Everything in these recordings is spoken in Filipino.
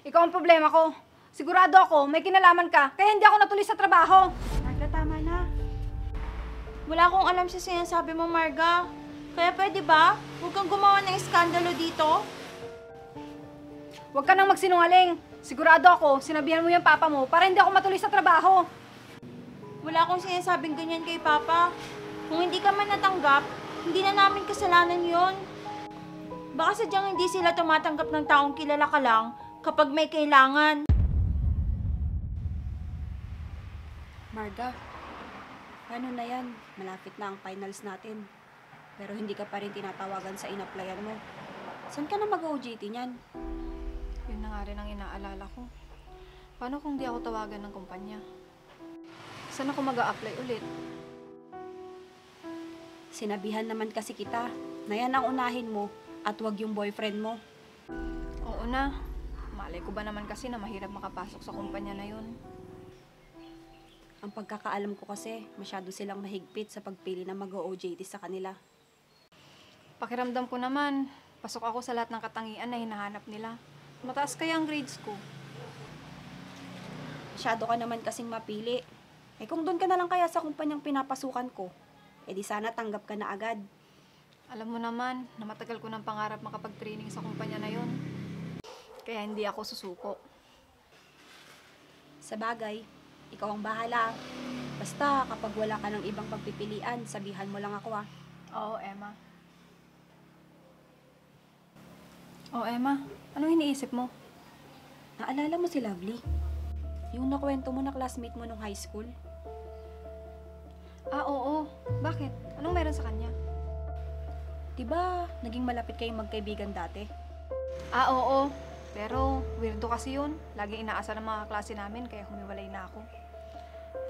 Ikaw ang problema ko. Sigurado ako, may kinalaman ka, kaya hindi ako natuloy sa trabaho. Marga, tama na. Wala akong alam sa sinasabi mo, Marga. Kaya pwede ba? Huwag kang gumawa ng iskandalo dito. Huwag ka nang magsinungaling. Sigurado ako, sinabihan mo yung papa mo para hindi ako matuloy sa trabaho. Wala akong sinasabing ganyan kay Papa. Kung hindi ka man natanggap, hindi na namin kasalanan yon. Baka sadyang hindi sila tumatanggap ng taong kilala ka lang kapag may kailangan. Marga, paano na yan? Malapit na ang finals natin. Pero hindi ka pa rin tinatawagan sa in-applyan mo. Saan ka na mag-OJT niyan? Yun na nga rin ang inaalala ko. Paano kung di ako tawagan ng kumpanya? Saan ako mag-a-apply ulit? Sinabihan naman kasi kita na yan ang unahin mo at wag yung boyfriend mo. Oo na. Malay ko ba naman kasi na mahirap makapasok sa kumpanya na yun. Ang pagkakaalam ko kasi, masyado silang mahigpit sa pagpili na mag-OJT sa kanila. Pakiramdam ko naman, pasok ako sa lahat ng katangian na hinahanap nila. Mataas kaya ang grades ko. Masyado ka naman kasing mapili. Eh kung doon ka na lang kaya sa kumpanyang pinapasukan ko, eh di sana tanggap ka na agad. Alam mo naman, na matagal ko ng pangarap makapag-training sa kumpanya na yun. Kaya hindi ako susuko. Sa bagay, ikaw ang bahala. Basta kapag wala ka ng ibang pagpipilian, sabihan mo lang ako ah. Oo, Emma. Oh, Emma, anong iniisip mo? Naalala mo si Lovely? Yung nakwento mo na classmate mo nung high school? Ah, oo. Bakit? Anong meron sa kanya? Diba naging malapit kayong magkaibigan dati? Ah, oo. Pero, weirdo kasi yun. Laging inaasar ng mga klase namin, kaya humiwalay na ako.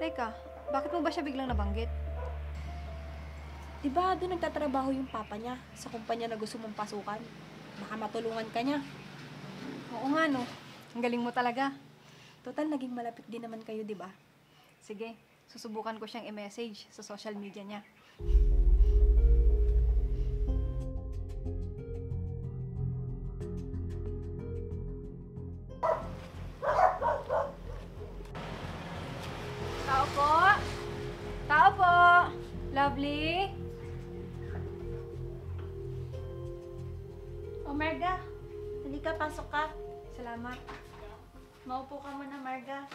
Teka, bakit mo ba siya biglang nabanggit? Diba doon nagtatrabaho yung papa niya sa kumpanya na gusto mong pasukan? Baka matulungan ka niya. Oo nga, no. Ang galing mo talaga. Total, naging malapit din naman kayo, diba? Sige, susubukan ko siyang i-message sa social media niya. Tao po! Tao po! Lovely! O, Marga, halika, pasok ka. Salamat. Maupo ka muna, Marga.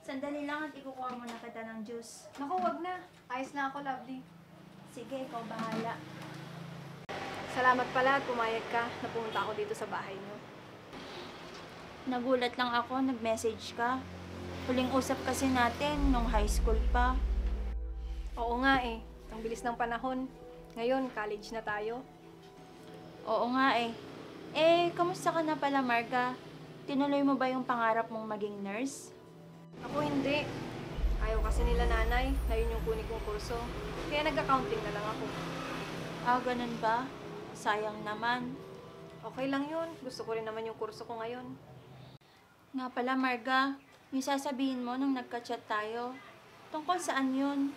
Sandali lang at ikukuha muna kita ng juice. Naku, wag na. Ayos na ako, Lovely. Sige, ikaw bahala. Salamat pala at pumayag ka na pumunta ako dito sa bahay niyo. Nagulat lang ako, nag-message ka. Huling usap kasi natin nung high school pa. Oo nga eh. Ang bilis ng panahon. Ngayon, college na tayo. Oo nga eh. Eh, kamusta ka na pala, Marga? Tinuloy mo ba yung pangarap mong maging nurse? Ako hindi. Ayaw kasi nila nanay na yun yung kunin kong kurso. Kaya nag-accounting na lang ako. Ah, ganun ba? Sayang naman. Okay lang yun. Gusto ko rin naman yung kurso ko ngayon. Nga pala, Marga, yung sasabihin mo nung nagka-chat tayo, tungkol saan yun?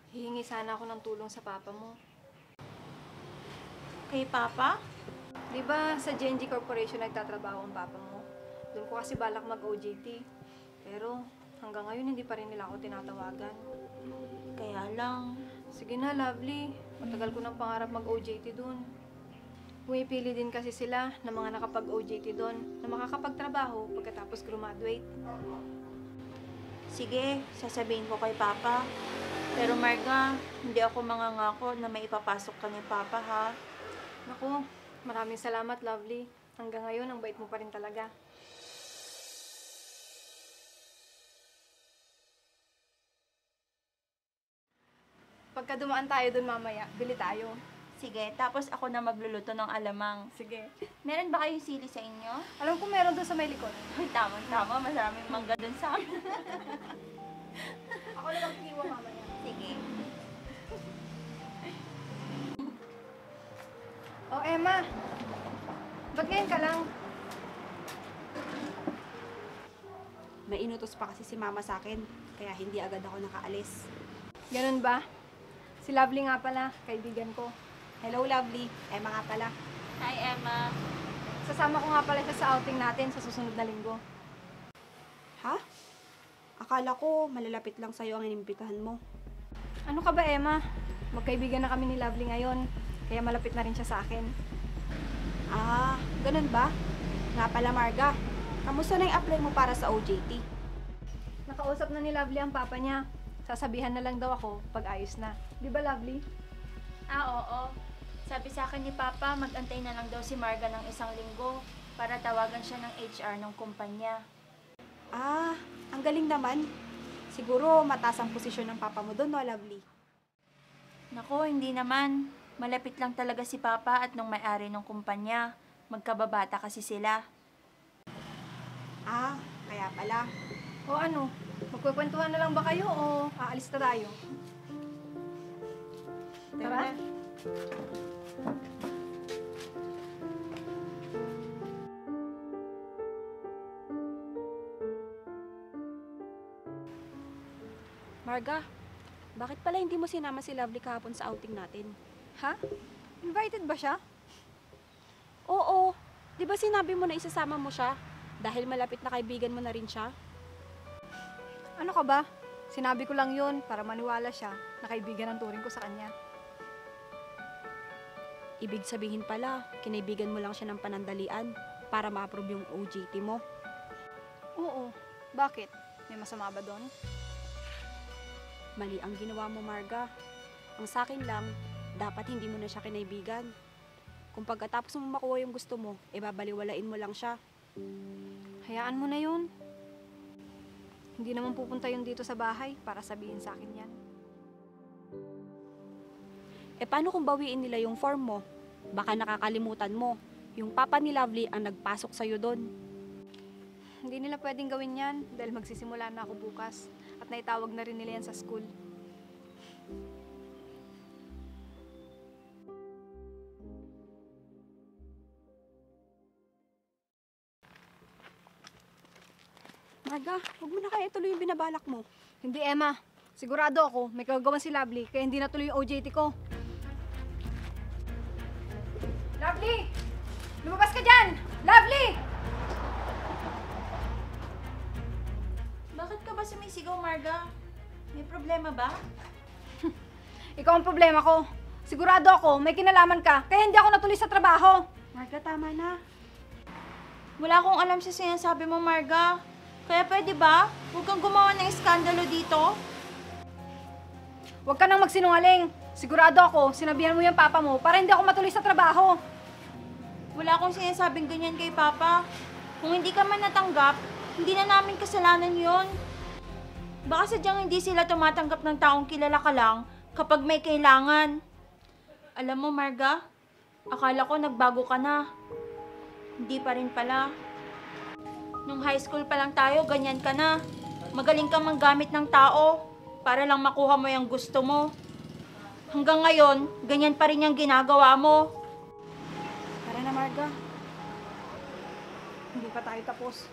Hihingi sana ako ng tulong sa papa mo. Kay Papa? Di ba sa GNG Corporation nagtatrabaho ang papa mo? Doon ko kasi balak mag-OJT. Pero hanggang ngayon hindi pa rin nila ako tinatawagan. Kaya lang. Sige na, Lovely. Matagal ko ng pangarap mag-OJT doon. Pumipili din kasi sila ng mga nakapag-OJT doon na makakapagtrabaho pagkatapos graduate. Sige, sasabihin ko kay Papa. Pero Marga, hindi ako mangangako na may ipapasok ka ni Papa, ha? Naku, maraming salamat, Lovely. Hanggang ngayon, ang bait mo pa rin talaga. Pagka dumaan tayo doon mamaya, bili tayo. Sige, tapos ako na magluluto ng alamang. Sige. Meron ba kayong sili sa inyo? Alam ko meron doon sa may likod. Ay, tama. Maraming mangga dun sa amin. Ako na magkiwa mamaya. Sige. Oh, Emma. Ba't ngayon ka lang? May inutos pa kasi si mama sa akin, kaya hindi agad ako nakaalis. Ganun ba? Si Lovely nga pala, kaibigan ko. Hello, Lovely. Emma nga pala. Hi, Emma. Sasama ko nga pala siya sa outing natin sa susunod na linggo. Ha? Akala ko malalapit lang sa'yo ang inimbitahan mo. Ano ka ba, Emma? Magkaibigan na kami ni Lovely ngayon, kaya malapit na rin siya sa akin. Ah, ganun ba? Nga pala, Marga. Kamusta na yung apply mo para sa OJT? Nakausap na ni Lovely ang papa niya. Sasabihan na lang daw ako pag ayos na. Di ba, Lovely? Oo. Sabi sa akin ni Papa, mag-antay na lang daw si Marga ng 1 linggo para tawagan siya ng HR ng kumpanya. Ah, ang galing naman. Siguro mataas ang posisyon ng papa mo doon, no, Lovely? Nako, hindi naman. Malapit lang talaga si Papa at nung may-ari ng kumpanya. Magkababata kasi sila. Ah, kaya pala. O ano? Magkukwentuhan na lang ba kayo o aalis na tayo? Tara. Marga, bakit pala hindi mo sinama si Lovely kahapon sa outing natin? Ha? Invited ba siya? Oo, di ba sinabi mo na isasama mo siya? Dahil malapit na kaibigan mo na rin siya? Ano ka ba? Sinabi ko lang yun para maniwala siya na kaibigan ang turing ko sa kanya. Ibig sabihin pala, kinaibigan mo lang siya ng panandalian para ma-approve yung OJT mo. Oo. Bakit? May masama ba doon? Mali ang ginawa mo, Marga. Ang sakin lang, dapat hindi mo na siya kinaibigan. Kung pagkatapos mo makuha yung gusto mo, babaliwalain mo lang siya. Hayaan mo na yun. Hindi naman pupunta yun dito sa bahay para sabihin sa akin yan. Paano kung bawiin nila yung form mo? Baka nakakalimutan mo. Yung papa ni Lovely ang nagpasok sa'yo doon. Hindi nila pwedeng gawin yan dahil magsisimula na ako bukas at naitawag na rin nila yan sa school. Marga, huwag mo na kaya ituloy yung binabalak mo. Hindi, Emma. Sigurado ako may kagagawan si Lovely kaya hindi natuloy yung OJT ko. Lovely! Lumabas ka dyan! Lovely! Bakit ka ba sumisigaw, Marga? May problema ba? Ikaw ang problema ko. Sigurado ako may kinalaman ka kaya hindi ako natuloy sa trabaho. Marga, tama na. Wala akong alam sa sinasabi mo, Marga. Kaya pwede ba? Huwag kang gumawa ng iskandalo dito. Huwag ka nang magsinungaling. Sigurado ako, sinabihan mo yung papa mo para hindi ako matuloy sa trabaho. Wala akong sinasabing ganyan kay Papa. Kung hindi ka man natanggap, hindi na namin kasalanan yon. Baka sadyang hindi sila tumatanggap ng taong kilala ka lang kapag may kailangan. Alam mo, Marga, akala ko nagbago ka na. Hindi pa rin pala. Nung high school pa lang tayo, ganyan ka na. Magaling kang manggamit ng tao para lang makuha mo yung gusto mo. Hanggang ngayon, ganyan pa rin yung ginagawa mo. Tara na, Marga. Hindi pa tayo tapos.